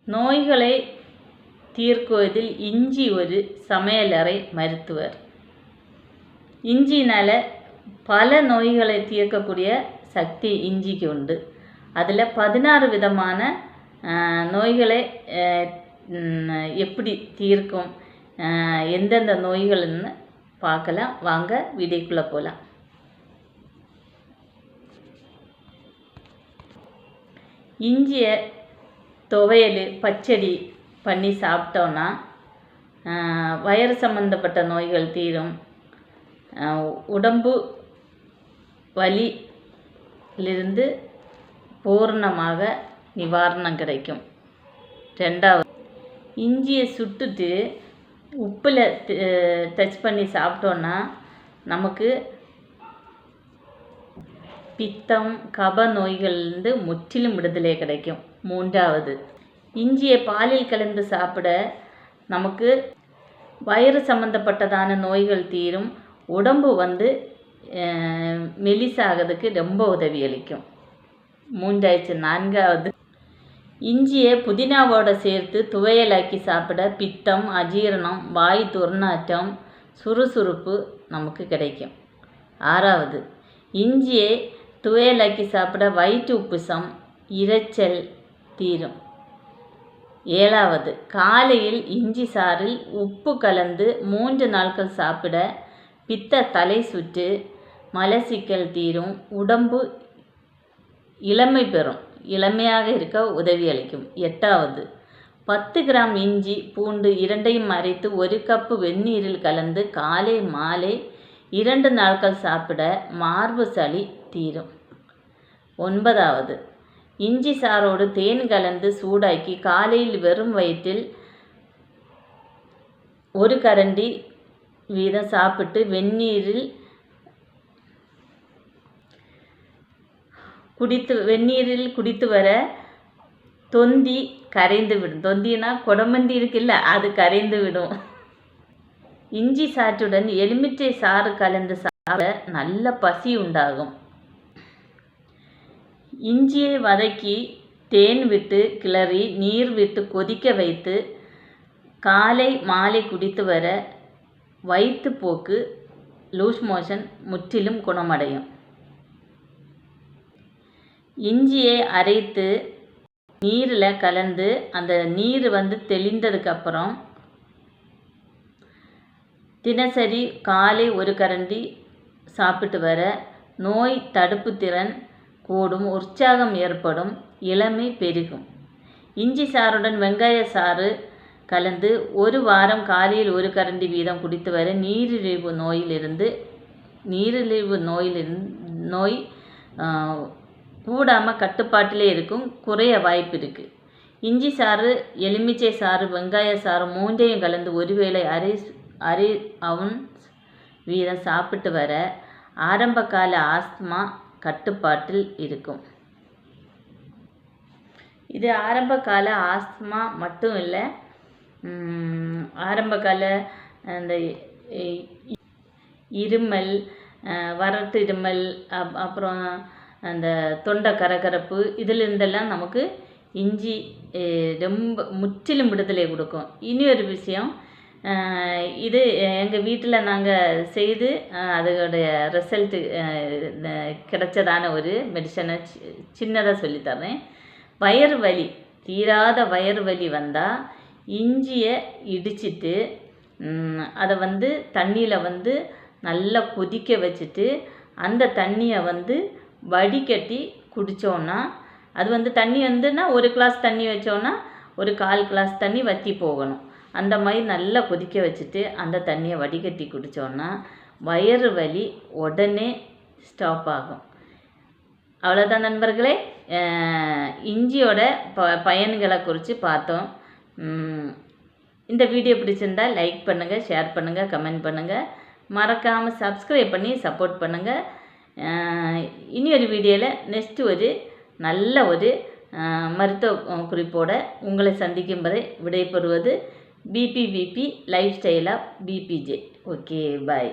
நோய்களை தீர்க்குவதில் இஞ்சி ஒரு சமையலறை மருத்துவர். இஞ்சினால் பல நோய்களை தீர்க்கக்கூடிய சக்தி இஞ்சிக்கு உண்டு. அதில் 16 விதமான நோய்களை எப்படி தீர்க்கும், எந்தெந்த நோய்கள்னு பார்க்கலாம். வாங்க வீடியோக்குள்ளே போகலாம். இஞ்சியை துவையல், பச்சடி பண்ணி சாப்பிட்டோன்னா வயிறு சம்மந்தப்பட்ட நோய்கள் தீரும். உடம்பு வலியிலிருந்து பூர்ணமாக நிவாரணம் கிடைக்கும். 2வது, இஞ்சியை சுட்டுட்டு உப்பில் டச் பண்ணி சாப்பிட்டோன்னா நமக்கு பித்தம், கப நோய்கள்லேருந்து முற்றிலும் விடுதலை கிடைக்கும். 3வது, இஞ்சியை பாலில் கலந்து சாப்பிட நமக்கு வயிறு சம்மந்தப்பட்டதான நோய்கள் தீரும். உடம்பு மெலிசாகிறதுக்கு ரொம்ப உதவி அளிக்கும். 4வது, இஞ்சியை புதினாவோடு சேர்த்து துவையலாக்கி சாப்பிட பித்தம், அஜீரணம், வாய் துர்நாற்றம், சுறுசுறுப்பு நமக்கு கிடைக்கும். 6வது, இஞ்சியை துவையலாக்கி சாப்பிட வயிற்று உப்புசம், இரைச்சல் தீரும். 7வது, காலையில் இஞ்சி சாறில் உப்பு கலந்து 3 நாட்கள் சாப்பிட பித்த, தலை சுற்று, மலச்சிக்கல் தீரும். உடம்பு இளமை பெறும், இளமையாக இருக்க உதவி அளிக்கும். 8வது, 10 கிராம் இஞ்சி, பூண்டு இரண்டையும் அரைத்து 1 கப்பு வெந்நீரில் கலந்து காலை மாலை 2 நாட்கள் சாப்பிட மார்பு சளி தீரும். 9வது, இஞ்சி சாரோடு தேன் கலந்து சூடாக்கி காலையில் வெறும் வயிற்றில் 1 கரண்டி வீதம் சாப்பிட்டு வெந்நீரில் குடித்து வர தொந்தி கரைந்து விடும். தொந்தினா குடமந்தி இருக்குல்ல, அது கரைந்து விடும். இஞ்சி சாற்றுடன் எலுமிச்சை சாறு கலந்து சாப்பிட நல்ல பசி உண்டாகும். இஞ்சியை வதக்கி தேன் விட்டு கிளறி நீர் விட்டு கொதிக்க வைத்து காலை மாலை குடித்து வர வயிற்றுப்போக்கு, லூஸ் மோஷன் முற்றிலும் குணமடையும். இஞ்சியை அரைத்து நீரில் கலந்து அந்த நீர் தெளிந்ததுக்கப்புறம் தினசரி காலை 1 கரண்டி சாப்பிட்டு வர நோய் தடுப்பு திறன் கூடும், உற்சாகம் ஏற்படும், இளமை பெருகும். இஞ்சி சாறுடன் வெங்காய சாறு கலந்து 1 வாரம் காலையில் 1 கரண்டி வீதம் குடித்து வர நீரிழிவு நோய் கூடாமல் கட்டுப்பாட்டிலே இருக்கும், குறைய வாய்ப்பு இருக்குது. இஞ்சி சாறு, எலுமிச்சை சாறு, வெங்காய சாறு 3ஐயும் கலந்து ஒருவேளை அரை அவுன்ஸ் வீதம் சாப்பிட்டு வர ஆரம்பகால ஆஸ்துமா கட்டுப்பாட்டில் இருக்கும். இது ஆரம்பகால ஆஸ்துமா மட்டும் இல்லை, ஆரம்பகால அந்த இருமல், வறட்டு இருமல், அப்புறம் அந்த தொண்டை கரகரப்பு, இதிலிருந்தெல்லாம் நமக்கு இஞ்சி ரொம்ப முற்றிலும் விடுதலை கொடுக்கும். இனி ஒரு விஷயம், இது எங்கள் வீட்டில் நாங்கள் செய்து அதோடைய ரிசல்ட்டு கிடைச்சதான ஒரு மெடிசனை சின்னதாக சொல்லித்தரேன். வயிறு வலி, தீராத வயிறு வலி வந்தால் இஞ்சியை இடிச்சிட்டு அதை தண்ணியில் நல்லா கொதிக்க வச்சுட்டு அந்த தண்ணியை வடிகட்டி குடித்தோன்னா, அது தண்ணி 1 கிளாஸ் தண்ணி வச்சோன்னா 1/4 கிளாஸ் தண்ணி வற்றி போகணும். அந்த மாதிரி நல்லா கொதிக்க வச்சுட்டு அந்த தண்ணியை வடிகட்டி குடித்தோன்னா வயிறு வலி உடனே ஸ்டாப் ஆகும். அவ்வளோதான் நண்பர்களே, இஞ்சியோட பயன்களை குறித்து பார்த்தோம். இந்த வீடியோ பிடிச்சிருந்தால் லைக் பண்ணுங்கள், ஷேர் பண்ணுங்கள், கமெண்ட் பண்ணுங்கள், மறக்காமல் சப்ஸ்கிரைப் பண்ணி சப்போர்ட் பண்ணுங்கள். இனி ஒரு வீடியோவில் நெக்ஸ்ட்டு ஒரு நல்ல ஒரு மருத்துவ குறிப்போடு உங்களை சந்திக்கும் வரை விடைபெறுவது பிபிவிபி லைஃப் ஸ்டைல் ஆஃப் பிபிஜே. ஓகே, பாய்.